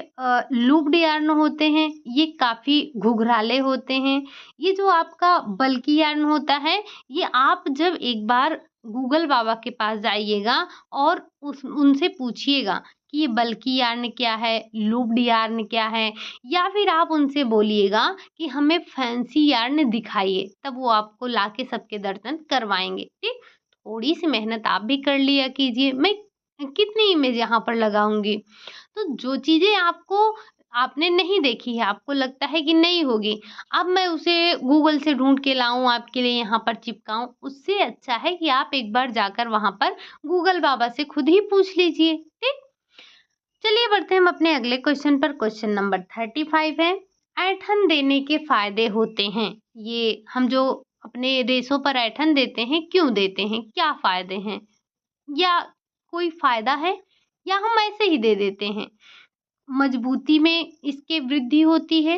लूप्ड यार्न होते हैं, ये काफ़ी घुघराले होते हैं। ये जो आपका बल्की यार्न होता है, ये आप जब एक बार गूगल बाबा के पास जाइएगा और उस उनसे पूछिएगा कि ये बल्की यार्न क्या है, लूप्ड यार्न क्या है, या फिर आप उनसे बोलिएगा कि हमें फैंसी यार्न दिखाइए, तब वो आपको लाके सबके दर्शन करवाएँगे, ठीक? थोड़ी सी मेहनत आप भी कर लिया कीजिए। मैं कितनी इमेज यहाँ पर लगाऊंगी। तो जो चीजें आपने नहीं देखी है, आपको लगता है कि नहीं होगी, अब मैं उसे गूगल से ढूंढ के लाऊं आपके लिए यहाँ पर चिपकाऊं, उससे अच्छा है कि आप एक बार जाकर वहां पर गूगल बाबा से खुद ही पूछ लीजिए, ठीक। चलिए बढ़ते हैं हम अपने अगले क्वेश्चन पर। क्वेश्चन नंबर 35 है, ऐठन देने के फायदे होते हैं। ये हम जो अपने रेशों पर ऐठन देते हैं, क्यों देते हैं, क्या फायदे हैं, या कोई फायदा है, या हम ऐसे ही दे देते हैं। मजबूती में इसके वृद्धि होती है,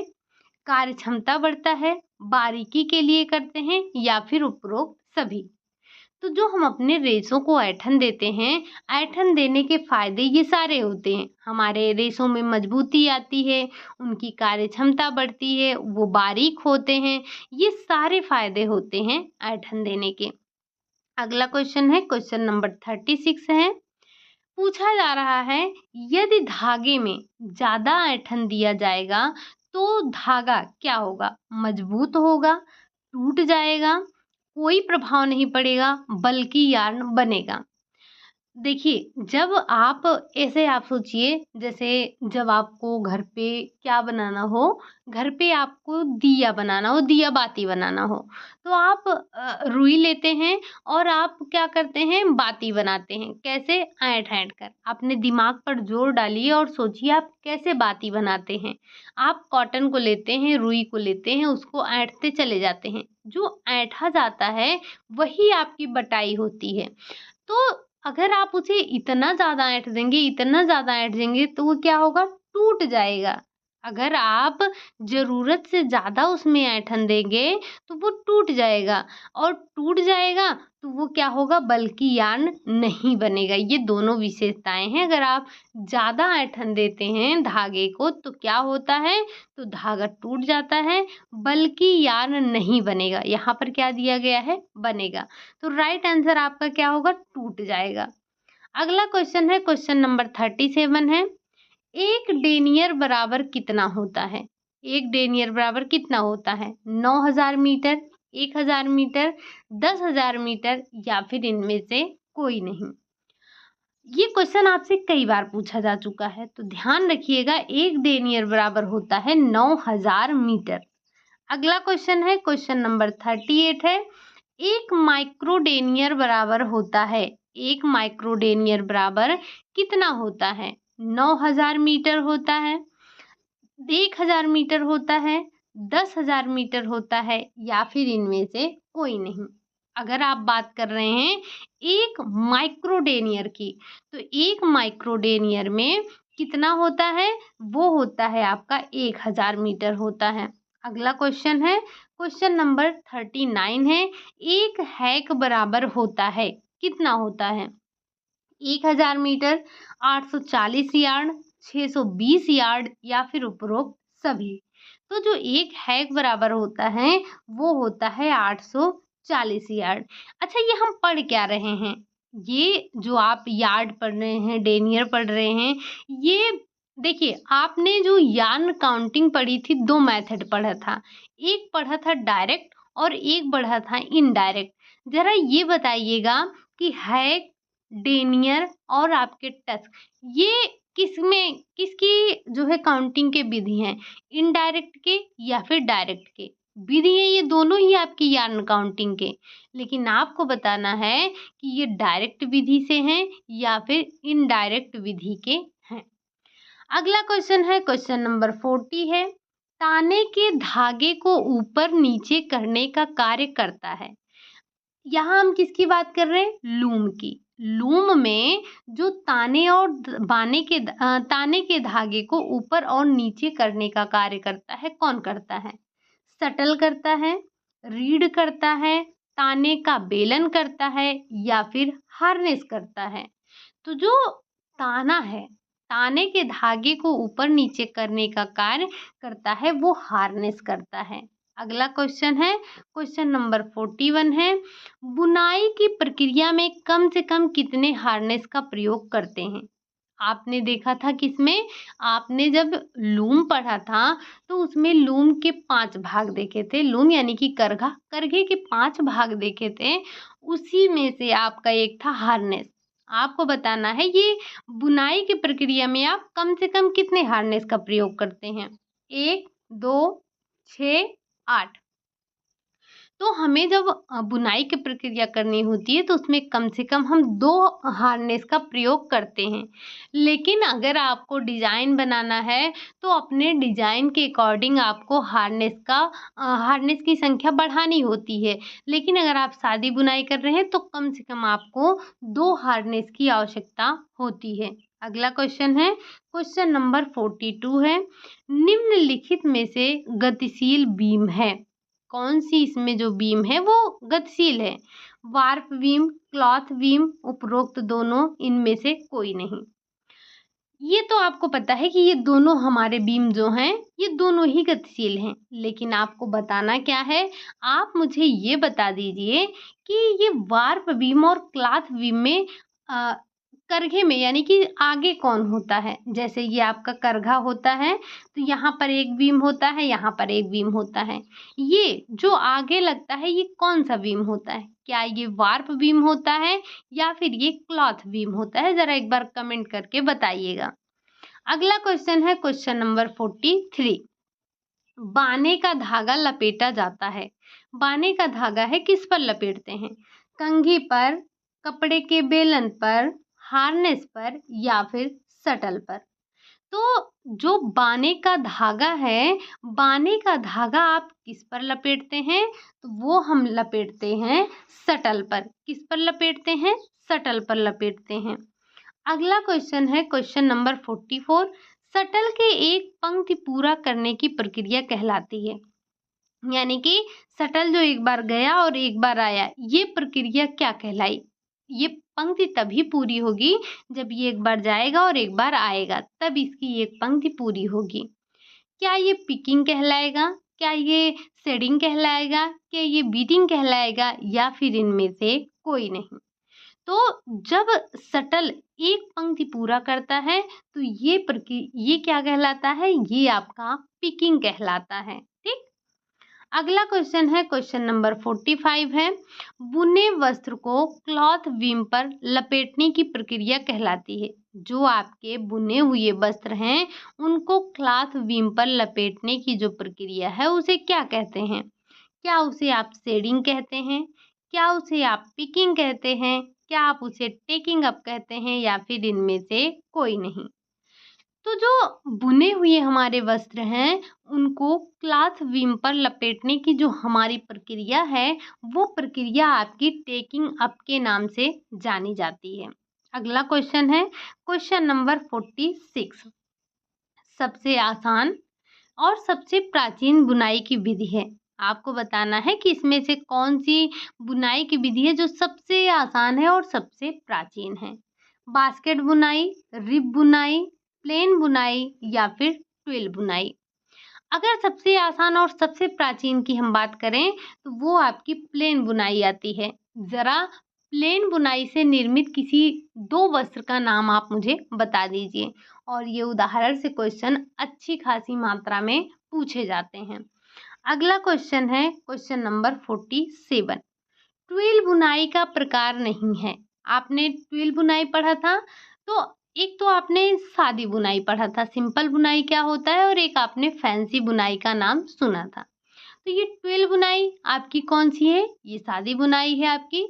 कार्य क्षमता बढ़ता है, बारीकी के लिए करते हैं, या फिर उपरोक्त सभी। तो जो हम अपने रेशों को ऐठन देते हैं, ऐठन देने के फायदे ये सारे होते हैं। हमारे रेशों में मजबूती आती है, उनकी कार्य क्षमता बढ़ती है, वो बारीक होते हैं। ये सारे फायदे होते हैं ऐठन देने के। अगला क्वेश्चन है, क्वेश्चन नंबर 36 है। पूछा जा रहा है, यदि धागे में ज्यादा ऐठन दिया जाएगा तो धागा क्या होगा? मजबूत होगा, टूट जाएगा, कोई प्रभाव नहीं पड़ेगा, बल्कि यार्न बनेगा। देखिए, जब आप सोचिए, जैसे जब आपको घर पे क्या बनाना हो, घर पे आपको दिया बनाना हो, दिया बाती बनाना हो, तो आप रुई लेते हैं और आप क्या करते हैं, बाती बनाते हैं। कैसे? ऐंठ-ऐंठ कर। अपने दिमाग पर जोर डालिए और सोचिए आप कैसे बाती बनाते हैं। आप कॉटन को लेते हैं, रुई को लेते हैं, उसको ऐंठते चले जाते हैं। जो ऐंठा जाता है, वही आपकी बटाई होती है। तो अगर आप उसे इतना ज़्यादा ऐंठ देंगे तो वो क्या होगा? टूट जाएगा। अगर आप ज़रूरत से ज़्यादा उसमें ऐंठन देंगे तो वो टूट जाएगा, और टूट जाएगा तो वो क्या होगा? बल्कि यार्न नहीं बनेगा। ये दोनों विशेषताएँ हैं। अगर आप ज़्यादा ऐंठन देते हैं धागे को तो क्या होता है? तो धागा टूट जाता है, बल्कि यार्न नहीं बनेगा। यहाँ पर क्या दिया गया है? बनेगा। तो राइट आंसर आपका क्या होगा? टूट जाएगा। अगला क्वेश्चन है, क्वेश्चन नंबर 37 है। एक डेनियर बराबर कितना होता है? एक डेनियर बराबर कितना होता है? 9000 मीटर, 1000 मीटर, 10,000 मीटर, या फिर इनमें से कोई नहीं। ये क्वेश्चन आपसे कई बार पूछा जा चुका है, तो ध्यान रखिएगा, एक डेनियर बराबर होता है 9000 मीटर। अगला क्वेश्चन है, क्वेश्चन नंबर 38 है। एक माइक्रोडेनियर बराबर होता है, एक माइक्रोडेनियर बराबर कितना होता है? 9000 मीटर होता है, 1000 मीटर होता है, 10,000 मीटर होता है, या फिर इनमें से कोई नहीं। अगर आप बात कर रहे हैं एक माइक्रोडेनियर की, तो एक माइक्रोडेनियर में कितना होता है? वो होता है आपका 1000 मीटर होता है। अगला क्वेश्चन है, क्वेश्चन नंबर 39 है। एक हैक बराबर होता है, कितना होता है? 1000 मीटर, 840 यार्ड, 620 यार्ड, या फिर उपरोक्त सभी। तो जो एक हैक बराबर होता है वो होता है 840 यार्ड। अच्छा, ये हम पढ़ क्या रहे हैं? ये जो आप यार्ड पढ़ रहे हैं, डेनियर पढ़ रहे हैं, ये देखिए, आपने जो यार्न काउंटिंग पढ़ी थी, दो मेथड पढ़ा था। एक पढ़ा था डायरेक्ट और एक पढ़ा था इनडायरेक्ट। जरा ये बताइएगा कि हैक, डेनियर और आपके टस्क, ये किसमें किसकी जो है काउंटिंग के विधि हैं? इनडायरेक्ट के या फिर डायरेक्ट के? विधि है ये दोनों ही आपकी यार्न काउंटिंग के, लेकिन आपको बताना है कि ये डायरेक्ट विधि से हैं या फिर इनडायरेक्ट विधि के हैं। अगला क्वेश्चन है, क्वेश्चन नंबर 40 है। ताने के धागे को ऊपर नीचे करने का कार्य करता है। यहाँ हम किसकी बात कर रहे हैं? लूम की। लूम में जो ताने और ताने के धागे को ऊपर और नीचे करने का कार्य करता है, कौन करता है? शटल करता है, रीड करता है, ताने का बेलन करता है या फिर हार्नेस करता है? तो जो ताना है, ताने के धागे को ऊपर नीचे करने का कार्य करता है, वो हार्नेस करता है। अगला क्वेश्चन है, क्वेश्चन नंबर 41 है, बुनाई की प्रक्रिया में कम से कम कितने हार्नेस का प्रयोग करते हैं? आपने देखा था किसमें? आपने जब लूम पढ़ा था तो उसमें लूम के 5 भाग देखे थे। लूम यानी कि करघा, करघे के 5 भाग देखे थे। उसी में से आपका एक था हार्नेस। आपको बताना है ये बुनाई की प्रक्रिया में आप कम से कम कितने हार्नेस का प्रयोग करते हैं? 1, 2, 6, 8। तो हमें जब बुनाई की प्रक्रिया करनी होती है तो उसमें कम से कम हम 2 हार्नेस का प्रयोग करते हैं। लेकिन अगर आपको डिज़ाइन बनाना है तो अपने डिज़ाइन के अकॉर्डिंग आपको हार्नेस की संख्या बढ़ानी होती है। लेकिन अगर आप सादी बुनाई कर रहे हैं तो कम से कम आपको 2 हार्नेस की आवश्यकता होती है। अगला क्वेश्चन है, क्वेश्चन नंबर 42 है, निम्नलिखित में से गतिशील बीम है। कौन सी इसमें जो बीम है वो गतिशील है? वार्प बीम, क्लॉथ बीम, उपरोक्त दोनों, इनमें से कोई नहीं। ये तो आपको पता है कि ये दोनों हमारे बीम जो हैं ये दोनों ही गतिशील हैं, लेकिन आपको बताना क्या है? आप मुझे ये बता दीजिए कि ये वार्प बीम और क्लॉथ बीम में अ, करघे में यानी कि आगे कौन होता है? जैसे ये आपका करघा होता है तो यहाँ पर एक बीम होता है, यहाँ पर एक बीम होता है। ये जो आगे लगता है ये कौन सा बीम होता है? क्या ये वार्प बीम होता है या फिर ये क्लॉथ बीम होता है? ज़रा एक बार कमेंट करके बताइएगा। अगला क्वेश्चन है, क्वेश्चन नंबर 43, बाने का धागा लपेटा जाता है। बाने का धागा है किस पर लपेटते हैं? कंघी पर, कपड़े के बेलन पर, हार्नेस पर या फिर शटल पर? तो जो बाने का धागा है, बाने का धागा आप किस पर लपेटते हैं? तो वो हम लपेटते हैं शटल पर। किस पर लपेटते हैं? शटल पर लपेटते हैं। अगला क्वेश्चन है, क्वेश्चन नंबर 44, शटल के एक पंक्ति पूरा करने की प्रक्रिया कहलाती है। यानी कि शटल जो एक बार गया और एक बार आया, ये प्रक्रिया क्या कहलाई? ये पंक्ति तभी पूरी होगी जब ये एक बार जाएगा और एक बार आएगा, तब इसकी एक पंक्ति पूरी होगी। क्या ये पिकिंग कहलाएगा? क्या ये शेडिंग कहलाएगा? क्या ये बीटिंग कहलाएगा या फिर इनमें से कोई नहीं? तो जब शटल एक पंक्ति पूरा करता है तो ये क्या कहलाता है? ये आपका पिकिंग कहलाता है। ठीक। अगला क्वेश्चन है, क्वेश्चन नंबर 45 है, बुने वस्त्र को क्लॉथ बीम पर लपेटने की प्रक्रिया कहलाती है। जो आपके बुने हुए वस्त्र हैं उनको क्लॉथ बीम पर लपेटने की जो प्रक्रिया है उसे क्या कहते हैं? क्या उसे आप शेडिंग कहते हैं? क्या उसे आप पिकिंग कहते हैं? क्या आप उसे टेकिंग अप कहते हैं या फिर इनमें से कोई नहीं? तो जो बुने हुए हमारे वस्त्र हैं उनको क्लॉथ बीम पर लपेटने की जो हमारी प्रक्रिया है वो प्रक्रिया आपकी टेकिंग अप के नाम से जानी जाती है। अगला क्वेश्चन है, क्वेश्चन नंबर 46, सबसे आसान और सबसे प्राचीन बुनाई की विधि है। आपको बताना है कि इसमें से कौन सी बुनाई की विधि है जो सबसे आसान है और सबसे प्राचीन है। बास्केट बुनाई, रिब बुनाई, प्लेन बुनाई या फिर ट्विल बुनाई? अगर सबसे आसान और सबसे प्राचीन की हम बात करें तो वो आपकी प्लेन बुनाई आती है। ज़रा प्लेन बुनाई से निर्मित किसी 2 वस्त्र का नाम आप मुझे बता दीजिए, और ये उदाहरण से क्वेश्चन अच्छी खासी मात्रा में पूछे जाते हैं। अगला क्वेश्चन है, क्वेश्चन नंबर 47, ट्विल बुनाई का प्रकार नहीं है। आपने ट्विल बुनाई पढ़ा था तो एक तो आपने सादी बुनाई पढ़ा था, सिंपल बुनाई क्या होता है, और एक आपने फैंसी बुनाई का नाम सुना था। तो ये ट्विल बुनाई आपकी कौन सी है? ये सादी बुनाई है आपकी।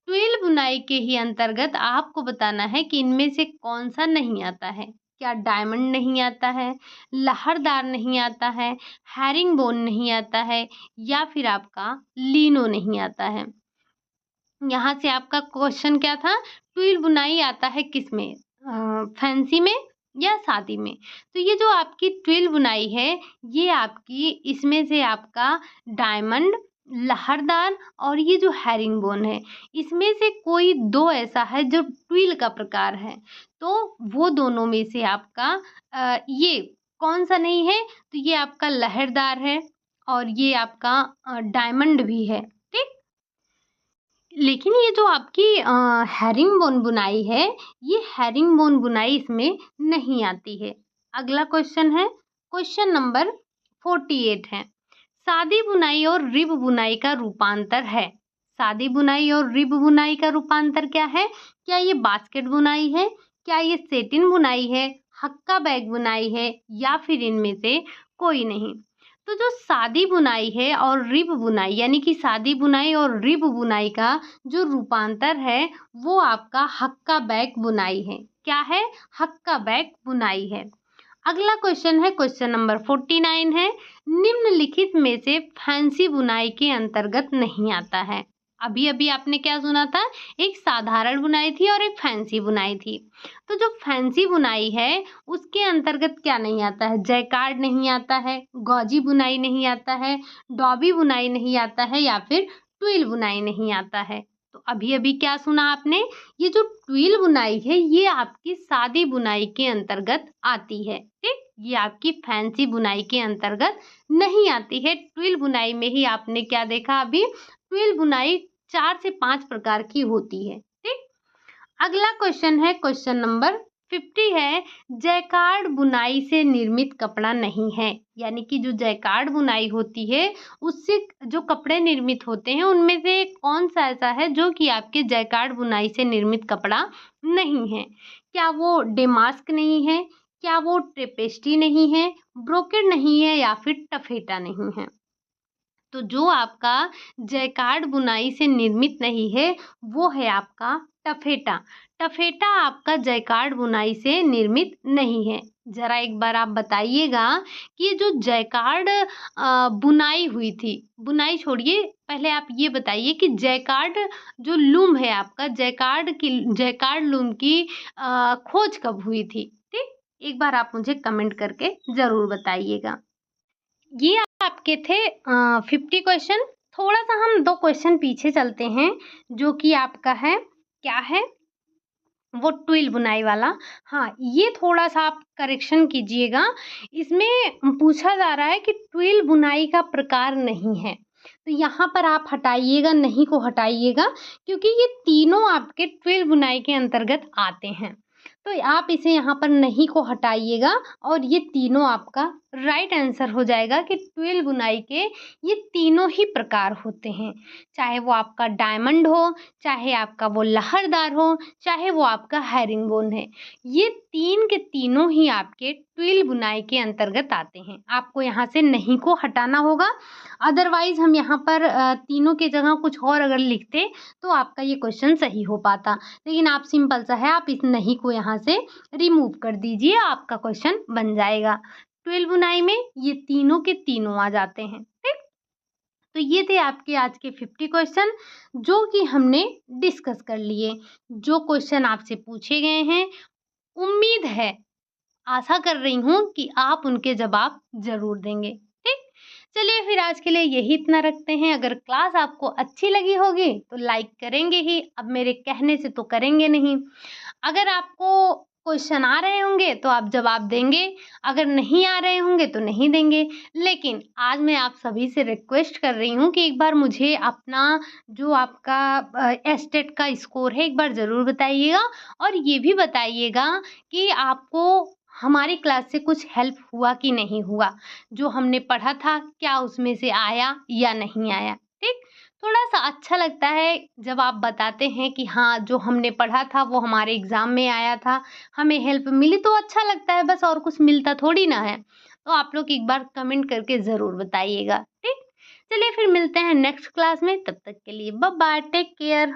ट्विल बुनाई के ही अंतर्गत आपको बताना है कि इनमें से कौन सा नहीं आता है। क्या डायमंड नहीं आता है, लहरदार नहीं आता है, हैरिंग बोन नहीं आता है या फिर आपका लीनो नहीं आता है? यहाँ से आपका क्वेश्चन क्या था? ट्विल बुनाई आता है किस में? फैंसी में या शादी में? तो ये जो आपकी ट्विल बुनाई है ये आपकी इसमें से आपका डायमंड, लहरदार और ये जो हेरिंगबोन है, इसमें से कोई दो ऐसा है जो ट्विल का प्रकार है, तो वो दोनों में से आपका ये कौन सा नहीं है? तो ये आपका लहरदार है और ये आपका डायमंड भी है, ठीक। लेकिन ये जो आपकी हेरिंगबोन बुनाई है, ये हेरिंगबोन बुनाई इसमें नहीं आती है। अगला क्वेश्चन है, क्वेश्चन नंबर 48 है। सादी बुनाई और रिब बुनाई का रूपांतर है। सादी बुनाई और रिब बुनाई का रूपांतर क्या है? क्या ये बास्केट बुनाई है? क्या ये सेटिन बुनाई है? हक्का बैग बुनाई है? या फिर इनमें से कोई नहीं? तो जो सादी बुनाई है और रिब बुनाई, यानी कि सादी बुनाई और रिब बुनाई का जो रूपांतर है, वो आपका हक्का बैग बुनाई है। क्या है? हक्का बैग बुनाई है। अगला क्वेश्चन है, क्वेश्चन नंबर 49 है। निम्नलिखित में से फैंसी बुनाई के अंतर्गत नहीं आता है। अभी अभी आपने क्या सुना था? एक साधारण बुनाई थी और एक फैंसी बुनाई थी। तो जो फैंसी बुनाई है उसके अंतर्गत क्या नहीं आता है? जैकार्ड नहीं आता है, गौजी बुनाई नहीं आता है, डॉबी बुनाई नहीं आता है, या फिर ट्विल बुनाई नहीं आता है। तो अभी अभी क्या सुना आपने? ये जो ट्विल बुनाई है ये आपकी सादी बुनाई के अंतर्गत आती है, ठीक। ये आपकी फैंसी बुनाई के अंतर्गत नहीं आती है। ट्विल बुनाई में ही आपने क्या देखा अभी? ट्विल बुनाई 4 से 5 प्रकार की होती है, ठीक। अगला क्वेश्चन है, क्वेश्चन नंबर 50 है। जैकार्ड बुनाई से निर्मित कपड़ा नहीं है, यानी कि जो जैकार्ड बुनाई होती है उससे जो कपड़े निर्मित होते हैं उनमें से कौन सा ऐसा है जो कि आपके जैकार्ड बुनाई से निर्मित कपड़ा नहीं है? क्या वो डेमास्क नहीं है? क्या वो ट्रेपेस्टी नहीं है? ब्रोकेड नहीं है? या फिर टफेटा नहीं है? तो जो आपका जैकार्ड बुनाई से निर्मित नहीं है वो है आपका टफेटा। टफेटा आपका जैकार्ड बुनाई से निर्मित नहीं है। जरा एक बार आप बताइएगा कि ये जो जैकार्ड बुनाई हुई थी, बुनाई छोड़िए, पहले आप ये बताइए कि जैकार्ड जो लूम है आपका, जैकार्ड लूम की खोज कब हुई थी, ठीक। एक बार आप मुझे कमेंट करके जरूर बताइएगा। ये आपके थे 50 क्वेश्चन। थोड़ा सा हम 2 क्वेश्चन पीछे चलते हैं, जो कि आपका है, क्या है? वो ट्विल बुनाई वाला। हाँ, ये थोड़ा सा आप करेक्शन कीजिएगा। इसमें पूछा जा रहा है कि ट्विल बुनाई का प्रकार नहीं है, तो यहाँ पर आप हटाइएगा, नहीं को हटाइएगा, क्योंकि ये तीनों आपके ट्विल बुनाई के अंतर्गत आते हैं। तो आप इसे यहाँ पर नहीं को हटाइएगा और ये तीनों आपका राइट आंसर हो जाएगा कि ट्विल बुनाई के ये तीनों ही प्रकार होते हैं। चाहे वो आपका डायमंड हो, चाहे आपका वो लहरदार हो, चाहे वो आपका हेरिंगबोन है, ये तीन के तीनों ही आपके ट्विल बुनाई के अंतर्गत आते हैं। आपको यहाँ से नहीं को हटाना होगा, अदरवाइज हम यहाँ पर तीनों के जगह कुछ और अगर लिखते तो आपका ये क्वेश्चन सही हो पाता। लेकिन आप सिंपल सा है, आप इस नहीं को यहाँ से रिमूव कर दीजिए, आपका क्वेश्चन बन जाएगा। ट्विल बुनाई में ये तीनों के तीनों आ जाते हैं, ठीक। तो ये थे आपके आज के 50 क्वेश्चन जो कि हमने डिस्कस कर लिए। जो क्वेश्चन आपसे पूछे गए हैं, उम्मीद है, आशा कर रही हूँ कि आप उनके जवाब ज़रूर देंगे, ठीक। चलिए फिर आज के लिए यही इतना रखते हैं। अगर क्लास आपको अच्छी लगी होगी तो लाइक करेंगे ही, अब मेरे कहने से तो करेंगे नहीं। अगर आपको क्वेश्चन आ रहे होंगे तो आप जवाब देंगे, अगर नहीं आ रहे होंगे तो नहीं देंगे। लेकिन आज मैं आप सभी से रिक्वेस्ट कर रही हूँ कि एक बार मुझे अपना जो आपका एस्टेट का स्कोर है एक बार ज़रूर बताइएगा, और ये भी बताइएगा कि आपको हमारी क्लास से कुछ हेल्प हुआ कि नहीं हुआ। जो हमने पढ़ा था क्या उसमें से आया या नहीं आया, ठीक। थोड़ा-सा अच्छा लगता है जब आप बताते हैं कि हाँ, जो हमने पढ़ा था वो हमारे एग्ज़ाम में आया था, हमें हेल्प मिली, तो अच्छा लगता है, बस और कुछ मिलता थोड़ी ना है। तो आप लोग एक बार कमेंट करके ज़रूर बताइएगा, ठीक। चलिए फिर मिलते हैं नेक्स्ट क्लास में, तब तक के लिए बाय बाय, टेक केयर।